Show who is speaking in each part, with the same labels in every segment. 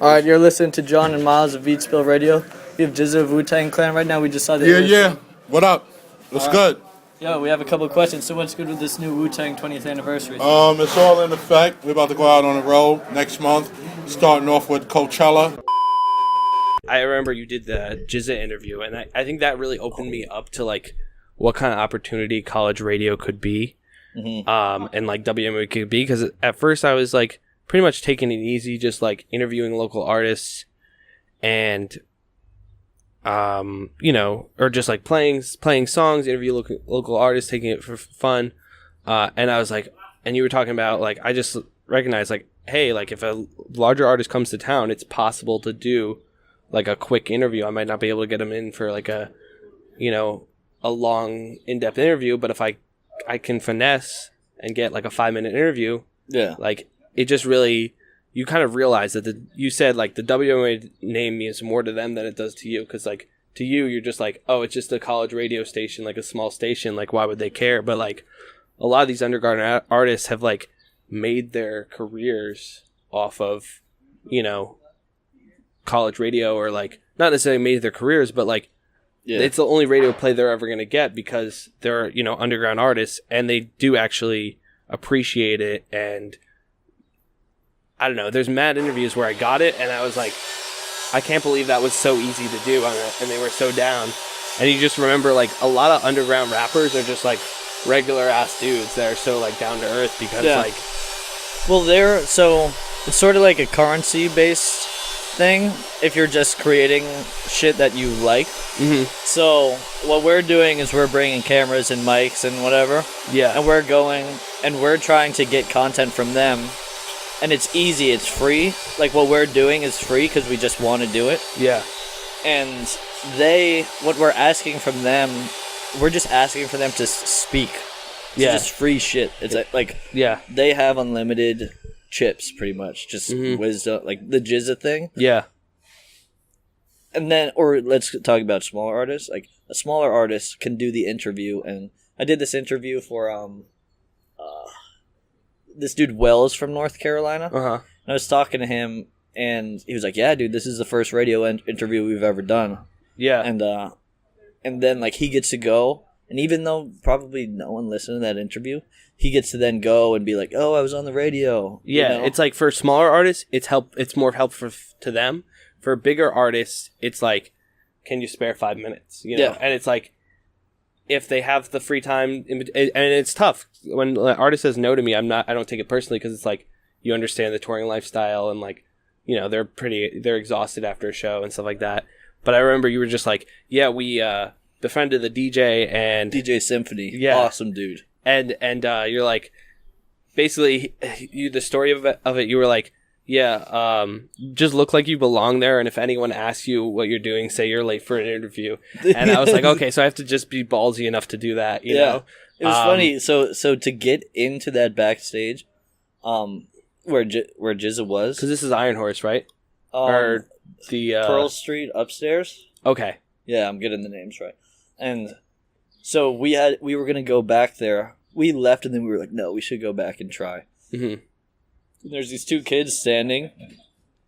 Speaker 1: All right, you're listening to John and Miles of Beatspill Radio. We have GZA of Wu-Tang Clan right now. We just saw the
Speaker 2: Yeah. What up? What's good?
Speaker 1: Yo, we have a couple of questions. So what's good with this new Wu-Tang 20th anniversary?
Speaker 2: It's all in effect. We're about to go out on the road next month, starting off with Coachella.
Speaker 3: I remember you did the GZA interview, and I think that really opened me up to like what kind of opportunity college radio could be, and like WMA could be. Because at first I was like pretty much taking it easy, just like interviewing local artists, and or just like playing songs, interview local artists, taking it for fun. And I was like, and you were talking about like I just recognized like, hey, like if a larger artist comes to town, it's possible to do like a quick interview. I might not be able to get them in for like a long in-depth interview, but if I can finesse and get like a 5-minute interview, like it just really, you kind of realize that you said like the WMA name means more to them than it does to you, because like to you you're just like, oh, it's just a college radio station, like a small station, like why would they care? But like a lot of these underground artists have like made their careers off of college radio, or like not necessarily made their careers, but like it's the only radio play they're ever going to get because they're underground artists, and they do actually appreciate it. And I don't know, there's mad interviews where I got it and I was like, I can't believe that was so easy to do, and they were so down. And you just remember like a lot of underground rappers are just like regular ass dudes that are so like down to earth because
Speaker 1: it's sort of like a currency based thing if you're just creating shit that you like. So what we're doing is we're bringing cameras and mics and whatever, and we're going and we're trying to get content from them, and it's easy, it's free. Like what we're doing is free because we just want to do it, and what we're asking from them, we're just asking for them to speak. It's just free shit. It's like they have unlimited chips, pretty much, just wisdom, like the GZA thing. And then, or let's talk about smaller artists. Like a smaller artist can do the interview, and I did this interview for this dude Wells from North Carolina. And I was talking to him, and he was like, "Yeah, dude, this is the first radio interview we've ever done." And then like he gets to go, and even though probably no one listened to that interview, he gets to then go and be like, "Oh, I was on the radio."
Speaker 3: It's like for smaller artists, it's more helpful to them. For bigger artists, it's like, can you spare 5 minutes? And it's like, if they have the free time, and it's tough when an artist says no to me. I don't take it personally, because it's like, you understand the touring lifestyle, and like, they're exhausted after a show and stuff like that. But I remember you were just like, we befriended the DJ and
Speaker 1: DJ Symphony, awesome dude.
Speaker 3: And you're like, basically, the story of it, you were like, just look like you belong there, and if anyone asks you what you're doing, say you're late for an interview. And I was like, okay, so I have to just be ballsy enough to do that, you know?
Speaker 1: It was funny. So to get into that backstage, where GZA was,
Speaker 3: because this is Iron Horse, right? Or the
Speaker 1: Pearl Street upstairs.
Speaker 3: Okay.
Speaker 1: Yeah, I'm getting the names right. And so we were gonna go back there. We left, and then we were like, no, we should go back and try. There's these two kids standing.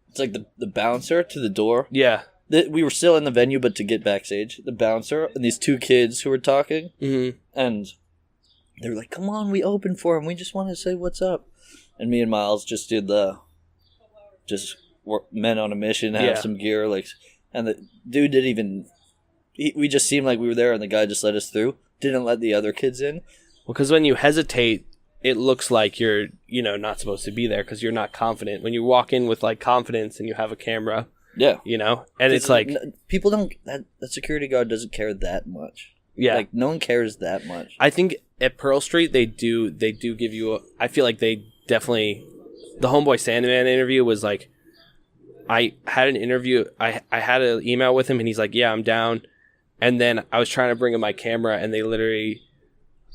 Speaker 1: It's like the bouncer to the door. We were still in the venue, but to get backstage, the bouncer and these two kids who were talking, and they were like, "Come on, we opened for him. We just want to say what's up." And me and Miles just did men on a mission, have some gear, like, and the dude didn't even. We just seemed like we were there, and the guy just let us through. Didn't let the other kids in.
Speaker 3: Well, because when you hesitate, it looks like you're, not supposed to be there because you're not confident. When you walk in with like confidence and you have a camera, and it's like
Speaker 1: people don't. That security guard doesn't care that much. Like no one cares that much.
Speaker 3: I think at Pearl Street they do give you. I feel like they definitely. The Homeboy Sandman interview was like, I had an interview. I had an email with him, and he's like, "Yeah, I'm down." And then I was trying to bring in my camera, and they literally,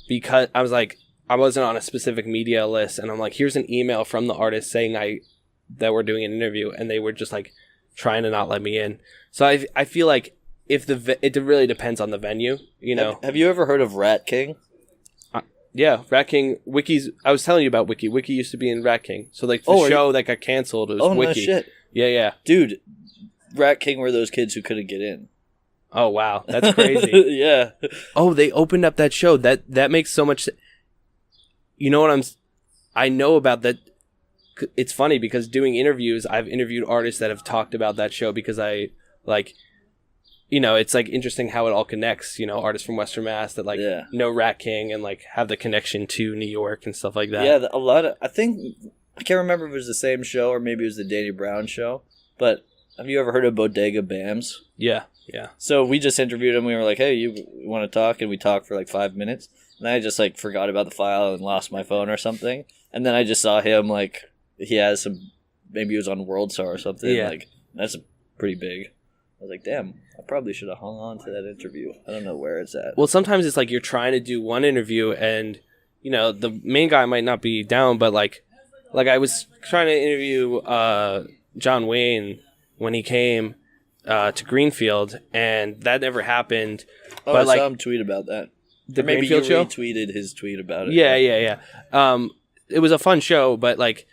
Speaker 3: because I was like, I wasn't on a specific media list, and I'm like, here's an email from the artist saying that we're doing an interview, and they were just like trying to not let me in. So I feel like it really depends on the venue,
Speaker 1: Have you ever heard of Rat King?
Speaker 3: Yeah, Rat King. Wiki's. I was telling you about Wiki. Wiki used to be in Rat King. So like the show that got canceled was Wiki.
Speaker 1: No shit.
Speaker 3: Yeah.
Speaker 1: Dude, Rat King were those kids who couldn't get in.
Speaker 3: Oh wow, that's crazy.
Speaker 1: Yeah.
Speaker 3: Oh, they opened up that show. That makes so much. You know what I know about that. It's funny because doing interviews, I've interviewed artists that have talked about that show because I like. It's like interesting how it all connects. Artists from Western Mass that know Rat King and like have the connection to New York and stuff like that.
Speaker 1: Yeah, a lot of. I can't remember if it was the same show or maybe it was the Danny Brown show. But have you ever heard of Bodega Bams?
Speaker 3: Yeah.
Speaker 1: So we just interviewed him. We were like, "Hey, you want to talk?" And we talked for like 5 minutes. And I just like forgot about the file and lost my phone or something. And then I just saw him like he has some. Maybe he was on World Star or something. Yeah. Like that's pretty big. I was like, damn, I probably should have hung on to that interview. I don't know where it's at.
Speaker 3: Well, sometimes it's like you're trying to do one interview and, the main guy might not be down, but like I was trying to interview John Wayne when he came to Greenfield, and that never happened.
Speaker 1: Oh,
Speaker 3: but
Speaker 1: I saw him tweet about that.
Speaker 3: The
Speaker 1: maybe
Speaker 3: Greenfield show?
Speaker 1: Retweeted his tweet about it.
Speaker 3: Yeah. It was a fun show, but like,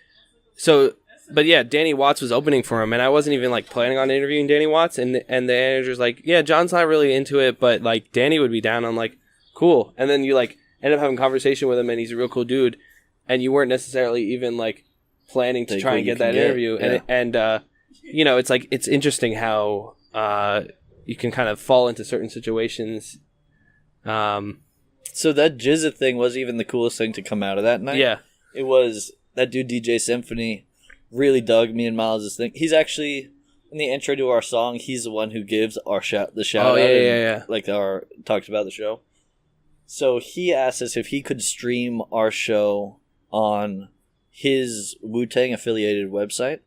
Speaker 3: so... But yeah, Danny Watts was opening for him, and I wasn't even like planning on interviewing Danny Watts, and the manager's like, yeah, John's not really into it, but like Danny would be down. I'm like, cool. And then you like end up having a conversation with him, and he's a real cool dude, and you weren't necessarily even like planning to try and get that interview. Yeah. And it's like it's interesting how you can kind of fall into certain situations.
Speaker 1: So that GZA thing was even the coolest thing to come out of that night.
Speaker 3: Yeah,
Speaker 1: it was that dude DJ Symphony. Really dug me and Miles' thing. He's actually in the intro to our song. He's the one who gives our shout out.
Speaker 3: Yeah.
Speaker 1: Like talks about the show. So he asked us if he could stream our show on his Wu-Tang affiliated website.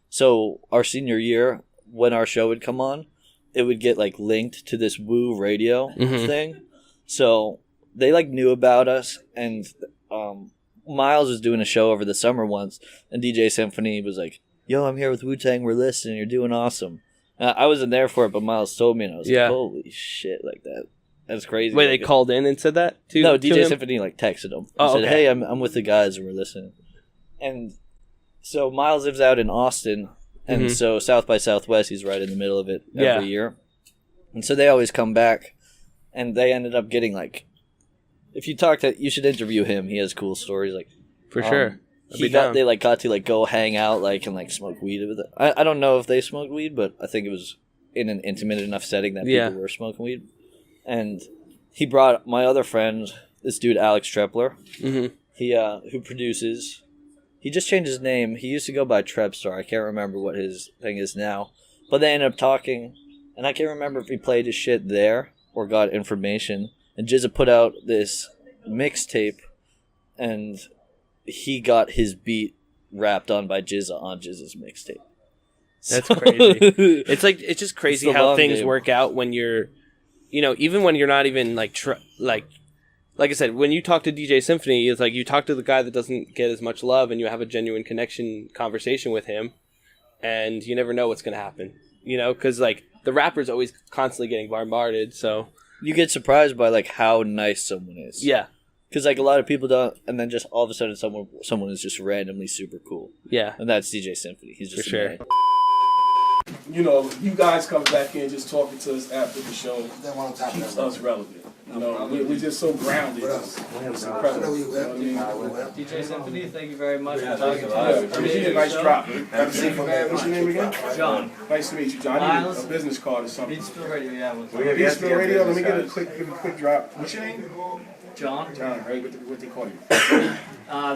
Speaker 1: So our senior year, when our show would come on, it would get like linked to this Wu radio thing. So they like knew about us, and Miles was doing a show over the summer once, and DJ Symphony was like, yo, I'm here with Wu-Tang, we're listening, you're doing awesome. I wasn't there for it, but Miles told me, and I was like, holy shit, like that. That's crazy.
Speaker 3: Wait, they called in and said that to
Speaker 1: No,
Speaker 3: to
Speaker 1: DJ
Speaker 3: him?
Speaker 1: Symphony like texted him.
Speaker 3: Oh,
Speaker 1: said,
Speaker 3: okay.
Speaker 1: hey, I'm with the guys, and we're listening. And so Miles lives out in Austin, and so South by Southwest, he's right in the middle of it every year. And so they always come back, and they ended up getting like, if you talk to, you should interview him. He has cool stories. Like
Speaker 3: for sure.
Speaker 1: They got to like go hang out like and like smoke weed with it. I don't know if they smoked weed, but I think it was in an intimate enough setting that people were smoking weed. And he brought my other friend, this dude Alex Trepler. He who produces. He just changed his name. He used to go by Trepstar. I can't remember what his thing is now. But they ended up talking, and I can't remember if he played his shit there or got information. And GZA put out this mixtape, and he got his beat rapped on by GZA on GZA's mixtape.
Speaker 3: That's crazy. It's just crazy how things work out when you're, even when you're not even like I said, when you talk to DJ Symphony, it's like you talk to the guy that doesn't get as much love, and you have a genuine conversation with him, and you never know what's gonna happen. Because like the rapper's always constantly getting bombarded, so.
Speaker 1: You get surprised by like how nice someone is.
Speaker 3: Yeah.
Speaker 1: Because like a lot of people don't, and then just all of a sudden someone is just randomly super cool.
Speaker 3: Yeah.
Speaker 1: And that's DJ Symphony. He's just
Speaker 3: for sure.
Speaker 4: You guys come back in just talking to us after the show keeps us relevant. We're just so grounded. It's incredible.
Speaker 1: DJ Symphony, thank you very much for
Speaker 4: talking to us. You did a nice drop.
Speaker 1: Thank you very much.
Speaker 4: What's your name again?
Speaker 1: John.
Speaker 4: Nice to meet you, John. I need a business card or something.
Speaker 1: Beatspill Radio, yeah.
Speaker 4: Beatspill Radio, let me get a quick drop. What's your name?
Speaker 1: John.
Speaker 4: John, right? What they call you?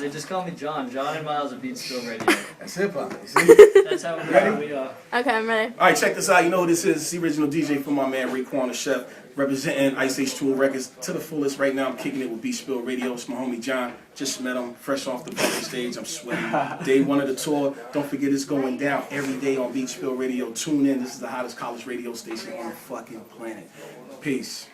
Speaker 1: They just call me John. John and Miles of Beatspill Radio.
Speaker 4: That's hip-hop.
Speaker 1: That's how we are.
Speaker 5: Okay, I'm ready.
Speaker 4: All right, check this out. You know who this is. It's the original DJ from my man Raekwon the Chef, representing Ice Age Tool Records to the fullest right now. I'm kicking it with Beatspill Radio. It's my homie John. Just met him, fresh off the fucking stage. I'm sweating. Day one of the tour. Don't forget it's going down every day on Beatspill Radio. Tune in. This is the hottest college radio station on the fucking planet. Peace.